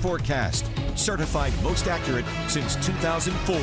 forecast. Certified most accurate since 2004.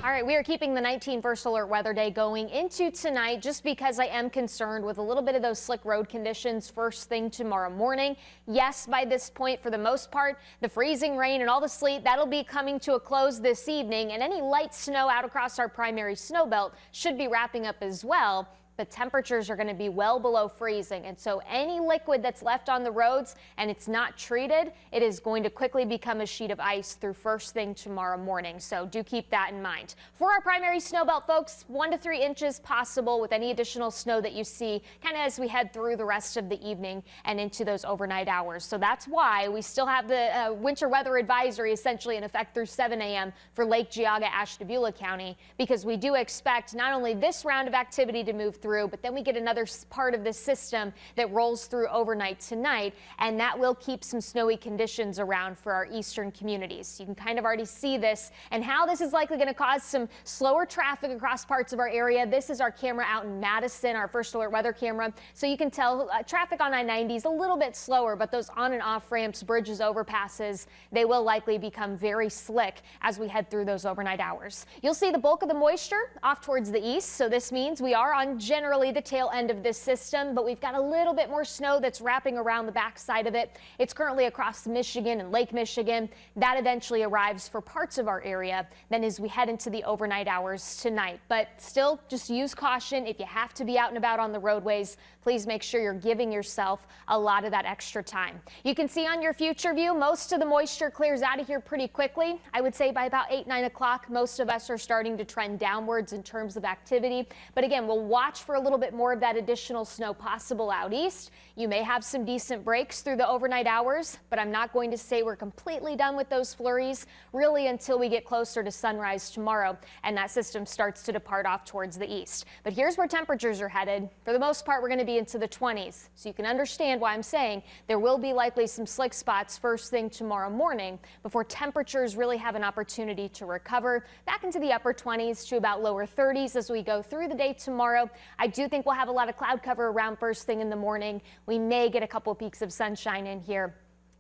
All right, we are keeping the 19 first alert weather day going into tonight just because I am concerned with a little bit of those slick road conditions first thing tomorrow morning. Yes, by this point, for the most part, the freezing rain and all the sleet, that'll be coming to a close this evening, and any light snow out across our primary snow belt should be wrapping up as well. But temperatures are going to be well below freezing. And so any liquid that's left on the roads and it's not treated, it is going to quickly become a sheet of ice through first thing tomorrow morning. So do keep that in mind. For our primary snow belt, folks, 1 to 3 inches possible with any additional snow that you see kind of as we head through the rest of the evening and into those overnight hours. So that's why we still have the winter weather advisory essentially in effect through 7 a.m. for Lake Geauga, Ashtabula County, because we do expect not only this round of activity to move through, but then we get another part of this system that rolls through overnight tonight, and that will keep some snowy conditions around for our eastern communities. You can kind of already see this and how this is likely going to cause some slower traffic across parts of our area. This is our camera out in Madison, our first alert weather camera. So you can tell traffic on I-90 is a little bit slower, but those on and off ramps, bridges, overpasses, they will likely become very slick as we head through those overnight hours. You'll see the bulk of the moisture off towards the east. So this means we are on generally the tail end of this system, but we've got a little bit more snow that's wrapping around the backside of it. It's currently across Michigan and Lake Michigan. That eventually arrives for parts of our area then as we head into the overnight hours tonight. But still, just use caution. If you have to be out and about on the roadways, please make sure you're giving yourself a lot of that extra time. You can see on your future view, most of the moisture clears out of here pretty quickly. I would say by about 8, 9 o'clock, most of us are starting to trend downwards in terms of activity. But again, we'll watch for a little bit more of that additional snow possible out east. You may have some decent breaks through the overnight hours, but I'm not going to say we're completely done with those flurries really until we get closer to sunrise tomorrow and that system starts to depart off towards the east. But here's where temperatures are headed. For the most part, we're going to be into the 20s. So you can understand why I'm saying there will be likely some slick spots first thing tomorrow morning before temperatures really have an opportunity to recover back into the upper 20s to about lower 30s as we go through the day tomorrow. I do think we'll have a lot of cloud cover around first thing in the morning. We may get a couple of peaks of sunshine in here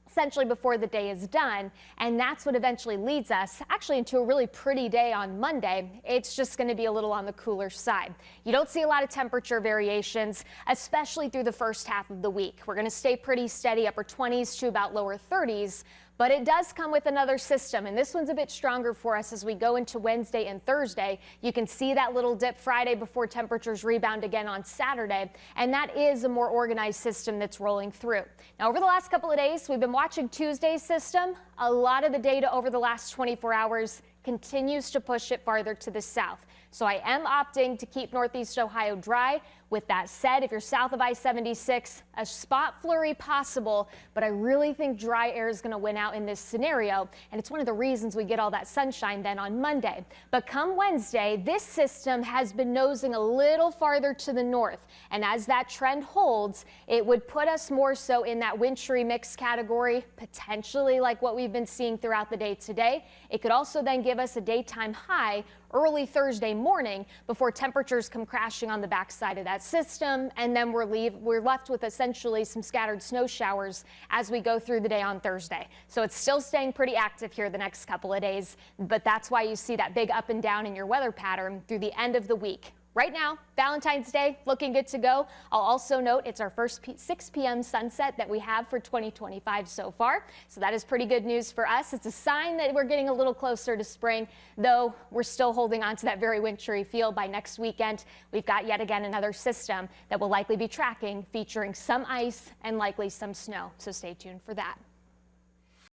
essentially before the day is done, and that's what eventually leads us actually into a really pretty day on Monday. It's just going to be a little on the cooler side. You don't see a lot of temperature variations, especially through the first half of the week. We're going to stay pretty steady, upper 20s to about lower 30s. But it does come with another system, and this one's a bit stronger for us as we go into Wednesday and Thursday. You can see that little dip Friday before temperatures rebound again on Saturday, and that is a more organized system that's rolling through. Now, over the last couple of days, we've been watching Tuesday's system. A lot of the data over the last 24 hours continues to push it farther to the south. So I am opting to keep Northeast Ohio dry. With that said, if you're south of I-76, a spot flurry possible, but I really think dry air is going to win out in this scenario, and it's one of the reasons we get all that sunshine then on Monday. But come Wednesday, this system has been nosing a little farther to the north, and as that trend holds, it would put us more so in that wintry mix category, potentially like what we've been seeing throughout the day today. It could also then give us a daytime high early Thursday morning before temperatures come crashing on the backside of that system, and then we're left with essentially some scattered snow showers as we go through the day on Thursday. So it's still staying pretty active here the next couple of days, but that's why you see that big up and down in your weather pattern through the end of the week. Right now, Valentine's Day looking good to go. I'll also note it's our first 6 p.m. sunset that we have for 2025 so far. So that is pretty good news for us. It's a sign that we're getting a little closer to spring, though we're still holding on to that very wintry feel. By next weekend, we've got yet again another system that will likely be tracking, featuring some ice and likely some snow. So stay tuned for that.